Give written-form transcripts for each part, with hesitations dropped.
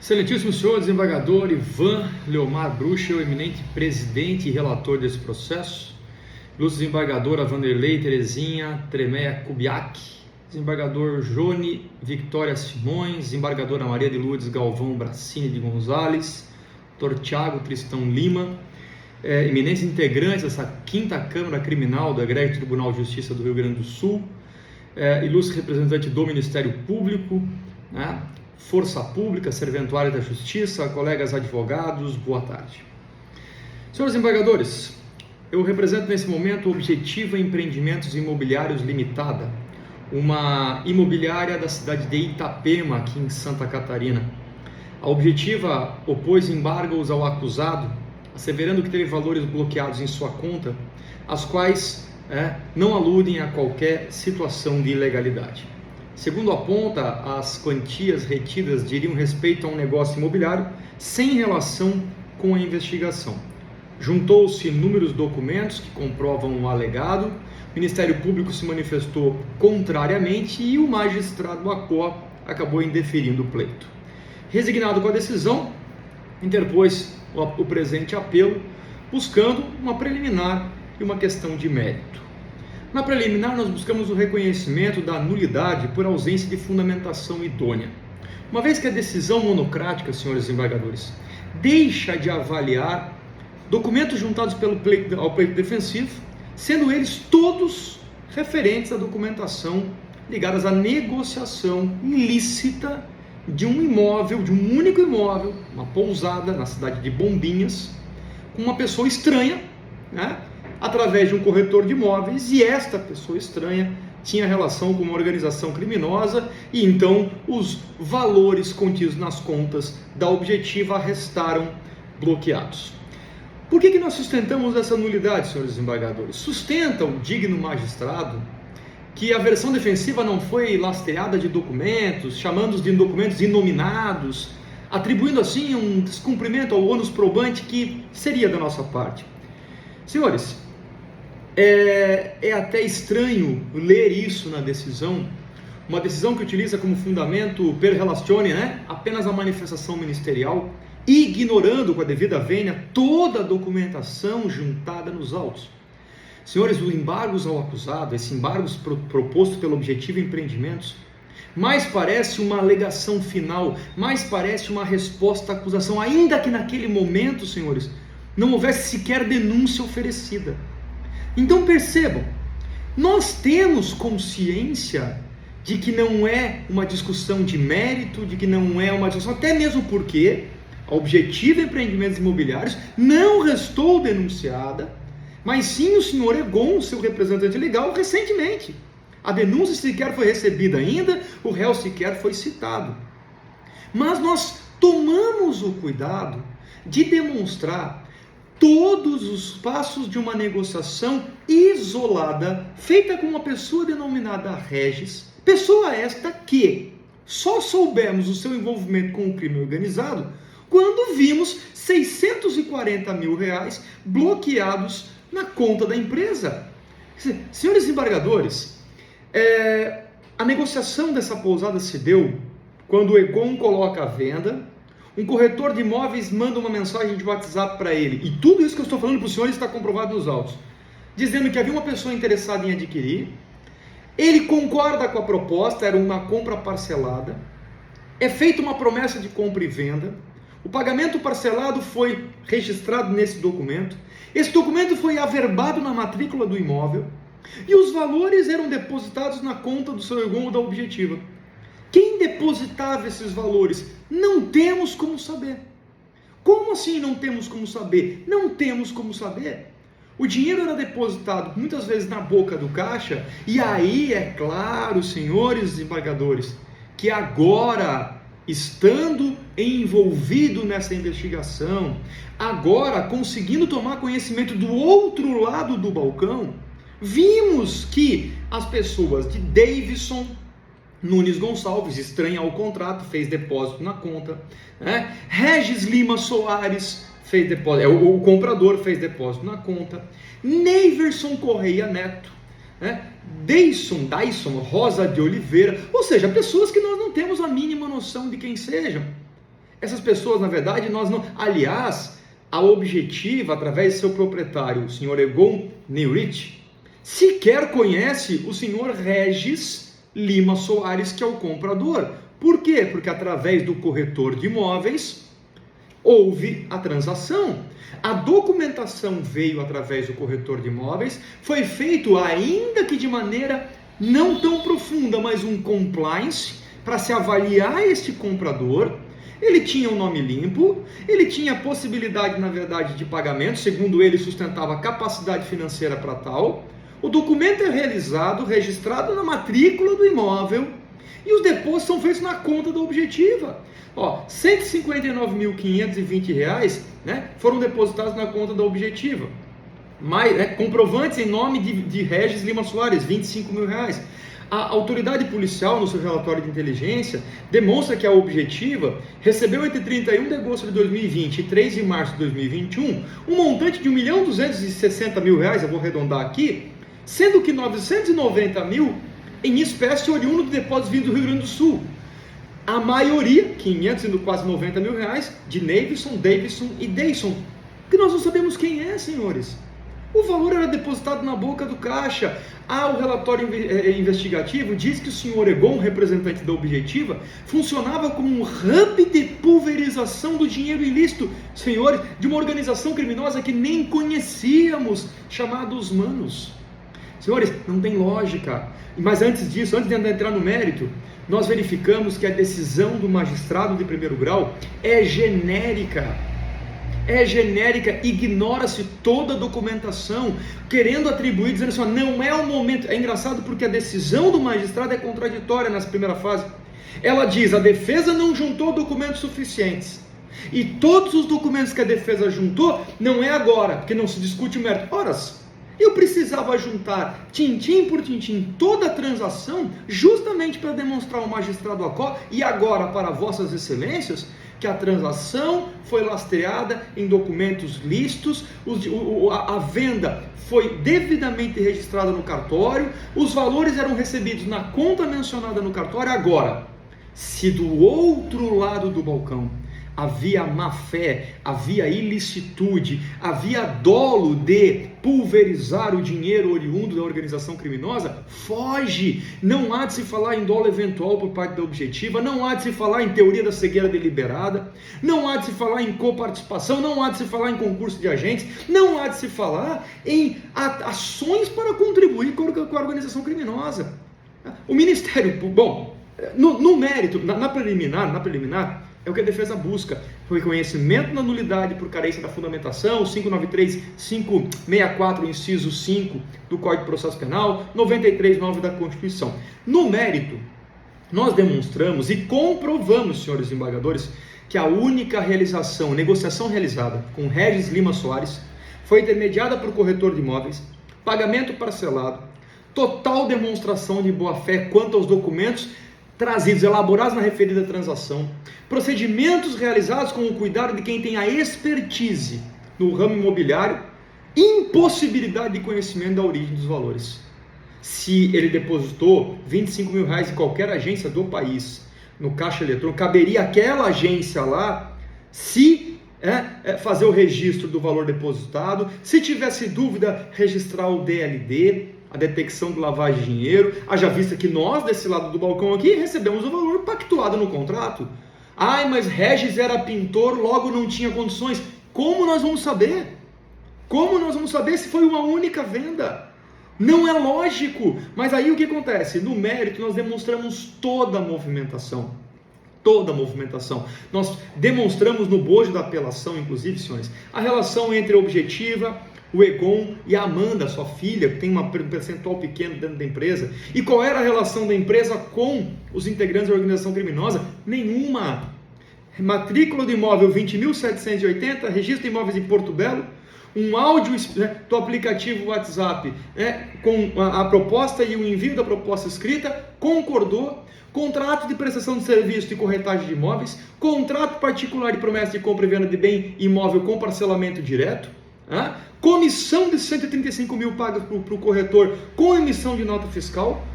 Excelentíssimo senhor desembargador Ivan Leomar Bruxa, o eminente presidente e relator desse processo, ilustre desembargadora Vanderlei Terezinha Tremeia Kubiak, desembargador Jone Victoria Simões, desembargadora Maria de Lourdes Galvão Bracini de Gonzalez, Dr. Thiago Tristão Lima, eminentes integrantes dessa quinta Câmara Criminal do Egrégio Tribunal de Justiça do Rio Grande do Sul, ilustre representante do Ministério Público, Força Pública, Serventuário da Justiça, colegas advogados, boa tarde. Senhores desembargadores, eu represento nesse momento Objetiva Empreendimentos Imobiliários Limitada, uma imobiliária da cidade de Itapema, aqui em Santa Catarina. A Objetiva opôs embargos ao acusado, asseverando que teve valores bloqueados em sua conta, as quais não aludem a qualquer situação de ilegalidade. Segundo aponta, as quantias retidas diriam respeito a um negócio imobiliário sem relação com a investigação. Juntou-se inúmeros documentos que comprovam o alegado, o Ministério Público se manifestou contrariamente e o magistrado Acó acabou indeferindo o pleito. Resignado com a decisão, interpôs o presente apelo, buscando uma preliminar e uma questão de mérito. Na preliminar, nós buscamos o reconhecimento da nulidade por ausência de fundamentação idônea. Uma vez que a decisão monocrática, senhores desembargadores, deixa de avaliar documentos juntados ao pleito defensivo, sendo eles todos referentes à documentação ligadas à negociação ilícita de um imóvel, de um único imóvel, uma pousada na cidade de Bombinhas, com uma pessoa estranha, através de um corretor de imóveis, e esta pessoa estranha tinha relação com uma organização criminosa, e então os valores contidos nas contas da Objetiva restaram bloqueados. Por que nós sustentamos essa nulidade, senhores desembargadores? Sustenta o digno magistrado que a versão defensiva não foi lastreada de documentos, chamando-os de documentos inominados, atribuindo assim um descumprimento ao ônus probante que seria da nossa parte. Senhores, é até estranho ler isso na decisão, uma decisão que utiliza como fundamento per relatione, apenas a manifestação ministerial, ignorando com a devida vênia toda a documentação juntada nos autos. Senhores, os embargos ao acusado, esse embargo proposto pelo Objetiva Empreendimentos, mais parece uma alegação final, mais parece uma resposta à acusação, ainda que naquele momento, senhores, não houvesse sequer denúncia oferecida. Então percebam, nós temos consciência de que não é uma discussão de mérito, de que não é uma discussão, até mesmo porque a Objetiva Empreendimentos Imobiliários não restou denunciada, mas sim o senhor Egon, seu representante legal, recentemente. A denúncia sequer foi recebida ainda, o réu sequer foi citado. Mas nós tomamos o cuidado de demonstrar todos os passos de uma negociação isolada, feita com uma pessoa denominada Regis, pessoa esta que só soubemos o seu envolvimento com o crime organizado quando vimos R$640 mil bloqueados na conta da empresa. Senhores desembargadores, a negociação dessa pousada se deu quando o Egon coloca a venda, um corretor de imóveis manda uma mensagem de WhatsApp para ele, e tudo isso que eu estou falando para os senhores está comprovado nos autos, dizendo que havia uma pessoa interessada em adquirir, ele concorda com a proposta, era uma compra parcelada, é feita uma promessa de compra e venda, o pagamento parcelado foi registrado nesse documento, esse documento foi averbado na matrícula do imóvel, e os valores eram depositados na conta do seu Egon ou da Objetiva. Quem depositava esses valores? Não temos como saber. Como assim não temos como saber? Não temos como saber. O dinheiro era depositado muitas vezes na boca do caixa, e aí é claro, senhores desembargadores, que agora, estando envolvido nessa investigação, agora conseguindo tomar conhecimento do outro lado do balcão, vimos que as pessoas de Davidson Nunes Gonçalves, estranha ao contrato, fez depósito na conta, Regis Lima Soares fez depósito, o comprador fez depósito na conta, Neiverson Correia Neto, Dyson Rosa de Oliveira, ou seja, pessoas que nós não temos a mínima noção de quem sejam. Essas pessoas, na verdade, nós não... Aliás, a Objetiva, através de seu proprietário, o senhor Egon Neurich, sequer conhece o senhor Regis Lima Soares, que é o comprador. Por quê? Porque através do corretor de imóveis houve a transação. A documentação veio através do corretor de imóveis, foi feito, ainda que de maneira não tão profunda, mas um compliance para se avaliar este comprador. Ele tinha um nome limpo, ele tinha possibilidade, na verdade, de pagamento, segundo ele sustentava capacidade financeira para tal. O documento é realizado, registrado na matrícula do imóvel e os depósitos são feitos na conta da Objetiva. Ó, R$ 159.520, né, foram depositados na conta da Objetiva. Mais, comprovantes em nome de Regis Lima Soares, R$ 25.000. A autoridade policial, no seu relatório de inteligência, demonstra que a Objetiva recebeu entre 31 de agosto de 2020 e 3 de março de 2021 um montante de R$ 1.260.000, eu vou arredondar aqui, sendo que 990 mil em espécie oriundo de depósitos vindos do Rio Grande do Sul. A maioria, 500 e quase 90 mil reais, de Davidson e Deison, que nós não sabemos quem é, senhores. O valor era depositado na boca do caixa. O relatório investigativo diz que o senhor Egon, representante da Objetiva, funcionava como um hub de pulverização do dinheiro ilícito, senhores, de uma organização criminosa que nem conhecíamos, chamada Os Manos. Senhores, não tem lógica. Mas antes disso, antes de entrar no mérito, nós verificamos que a decisão do magistrado de primeiro grau é genérica. Ignora-se toda a documentação, querendo atribuir, dizendo assim, não é o momento. É engraçado porque a decisão do magistrado é contraditória nessa primeira fase. Ela diz, a defesa não juntou documentos suficientes. E todos os documentos que a defesa juntou, não é agora, porque não se discute o mérito. Horas, eu precisava juntar, tintim por tintim, toda a transação, justamente para demonstrar ao magistrado Acó, e agora para vossas excelências, que a transação foi lastreada em documentos lícitos, a venda foi devidamente registrada no cartório, os valores eram recebidos na conta mencionada no cartório. Agora, se do outro lado do balcão havia má fé, havia ilicitude, havia dolo de pulverizar o dinheiro oriundo da organização criminosa, foge. Não há de se falar em dolo eventual por parte da Objetiva, não há de se falar em teoria da cegueira deliberada, não há de se falar em coparticipação, não há de se falar em concurso de agentes, não há de se falar em ações para contribuir com a organização criminosa. O Ministério, bom, no mérito, na preliminar, é o que a defesa busca, o reconhecimento da nulidade por carência da fundamentação, 593.564, inciso 5 do Código de Processo Penal, 93.9 da Constituição. No mérito, nós demonstramos e comprovamos, senhores embargadores, que a única negociação realizada com Regis Lima Soares foi intermediada por corretor de imóveis, pagamento parcelado, total demonstração de boa-fé quanto aos documentos trazidos, elaborados na referida transação, procedimentos realizados com o cuidado de quem tem a expertise no ramo imobiliário, impossibilidade de conhecimento da origem dos valores. Se ele depositou R$ 25.000 em qualquer agência do país, no caixa eletrônico, caberia aquela agência lá, se fazer o registro do valor depositado, se tivesse dúvida, registrar o DLD, a detecção de lavagem de dinheiro, haja vista que nós, desse lado do balcão aqui, recebemos o valor pactuado no contrato. Mas Regis era pintor, logo não tinha condições. Como nós vamos saber? Como nós vamos saber se foi uma única venda? Não é lógico. Mas aí o que acontece? No mérito nós demonstramos toda a movimentação. Nós demonstramos no bojo da apelação, inclusive, senhores, a relação entre a Objetiva, o Egon e a Amanda, sua filha, que tem um percentual pequeno dentro da empresa. E qual era a relação da empresa com os integrantes da organização criminosa? Nenhuma. Matrícula do imóvel 20.780, registro de imóveis em Porto Belo, um áudio do aplicativo WhatsApp com a proposta e o envio da proposta escrita, concordou. Contrato de prestação de serviço de corretagem de imóveis, contrato particular de promessa de compra e venda de bem imóvel com parcelamento direto, comissão de 135 mil pagas para o corretor com emissão de nota fiscal,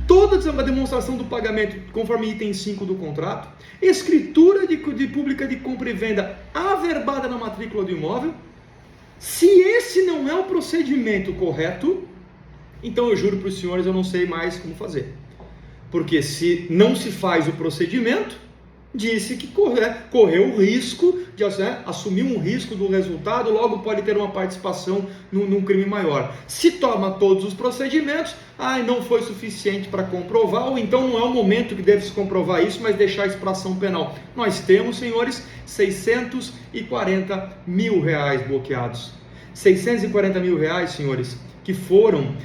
toda a demonstração do pagamento conforme item 5 do contrato, escritura de pública de compra e venda averbada na matrícula do imóvel. Se esse não é o procedimento correto, então eu juro para os senhores, eu não sei mais como fazer. Porque se não se faz o procedimento, disse que correu o risco de assumir um risco do resultado, logo pode ter uma participação num crime maior. Se toma todos os procedimentos, não foi suficiente para comprovar, ou então não é o momento que deve se comprovar isso, mas deixar isso para ação penal. Nós temos, senhores, R$640 mil bloqueados. R$640 mil, senhores, que foram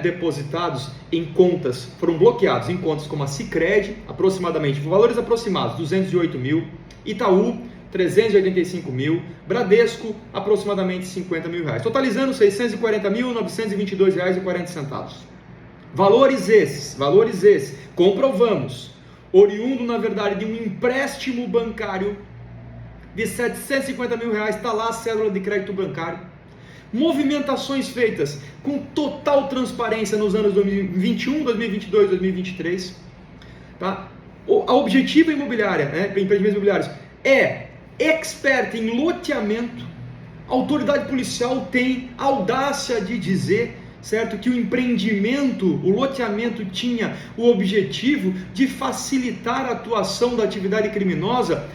depositados em contas, foram bloqueados em contas como a Sicredi, aproximadamente, por valores aproximados, 208 mil, Itaú, 385 mil, Bradesco, aproximadamente 50 mil reais, totalizando R$640.922,40. Valores esses, comprovamos, oriundo, na verdade, de um empréstimo bancário de R$750 mil, está lá a cédula de crédito bancário. Movimentações feitas com total transparência nos anos 2021, 2022, 2023. Tá? A Objetiva Imobiliária, empreendimentos imobiliários, é expert em loteamento. A autoridade policial tem audácia de dizer, certo, que o empreendimento, o loteamento tinha o objetivo de facilitar a atuação da atividade criminosa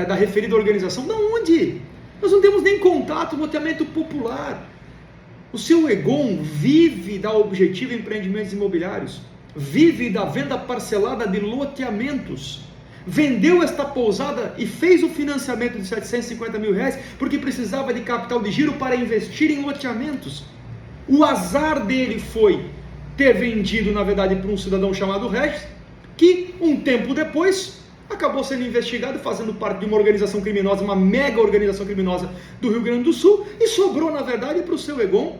da referida organização. Da onde? Nós não temos nem contato no loteamento popular. O seu Egon vive da Objetiva Empreendimentos Imobiliários, vive da venda parcelada de loteamentos. Vendeu esta pousada e fez o financiamento de R$750 mil porque precisava de capital de giro para investir em loteamentos. O azar dele foi ter vendido, na verdade, para um cidadão chamado Regis, que um tempo depois acabou sendo investigado, fazendo parte de uma organização criminosa, uma mega organização criminosa do Rio Grande do Sul, e sobrou, na verdade, para o seu Egon,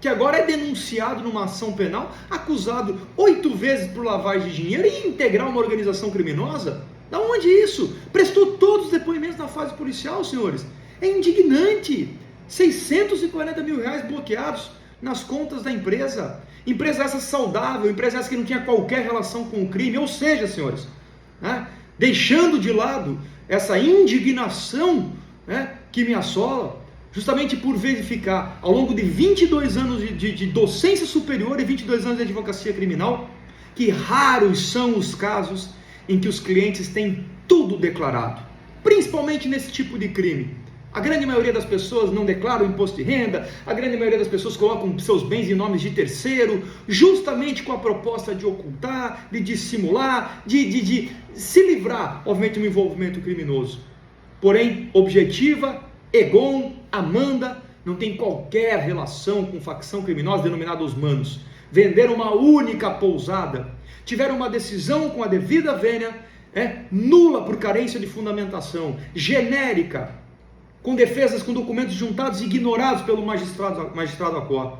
que agora é denunciado numa ação penal, acusado 8 vezes por lavagem de dinheiro e integrar uma organização criminosa. Da onde isso? Prestou todos os depoimentos na fase policial, senhores. É indignante. R$640 mil bloqueados nas contas da empresa. Empresa essa saudável, empresa essa que não tinha qualquer relação com o crime. Ou seja, senhores, deixando de lado essa indignação que me assola, justamente por verificar, ao longo de 22 anos de docência superior e 22 anos de advocacia criminal, que raros são os casos em que os clientes têm tudo declarado, principalmente nesse tipo de crime. A grande maioria das pessoas não declara o imposto de renda, a grande maioria das pessoas colocam seus bens em nomes de terceiro, justamente com a proposta de ocultar, de dissimular, de se livrar, obviamente, de um envolvimento criminoso. Porém, Objetiva, Egon, Amanda, não tem qualquer relação com facção criminosa denominada Os Manos. Venderam uma única pousada, tiveram uma decisão com a devida vênia, nula por carência de fundamentação, genérica, com defesas com documentos juntados e ignorados pelo magistrado Acor.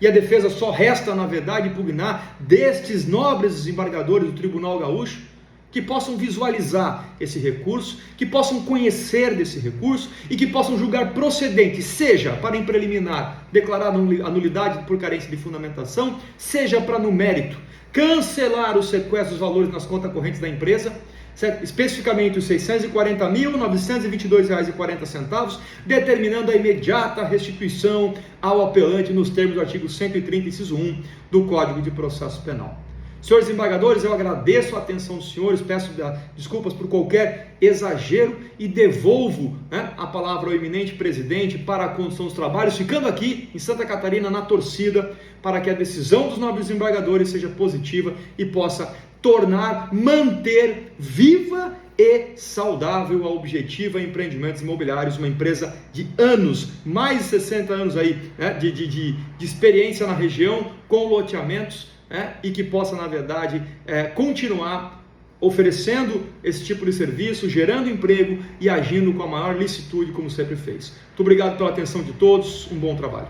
E a defesa só resta, na verdade, impugnar destes nobres desembargadores do Tribunal Gaúcho, que possam visualizar esse recurso, que possam conhecer desse recurso e que possam julgar procedente, seja para em preliminar declarar a nulidade por carência de fundamentação, seja para no mérito cancelar o sequestro dos valores nas contas correntes da empresa, certo? Especificamente os R$640.922,40, determinando a imediata restituição ao apelante nos termos do artigo 130, inciso 1 do Código de Processo Penal. Senhores desembargadores, eu agradeço a atenção dos senhores, peço desculpas por qualquer exagero e devolvo a palavra ao eminente presidente para a condução dos trabalhos, ficando aqui em Santa Catarina na torcida para que a decisão dos nobres desembargadores seja positiva e possa manter viva e saudável a Objetiva Empreendimentos Imobiliários, uma empresa de anos, mais de 60 anos aí, de experiência na região com loteamentos, e que possa, na verdade, continuar oferecendo esse tipo de serviço, gerando emprego e agindo com a maior licitude, como sempre fez. Muito obrigado pela atenção de todos, um bom trabalho.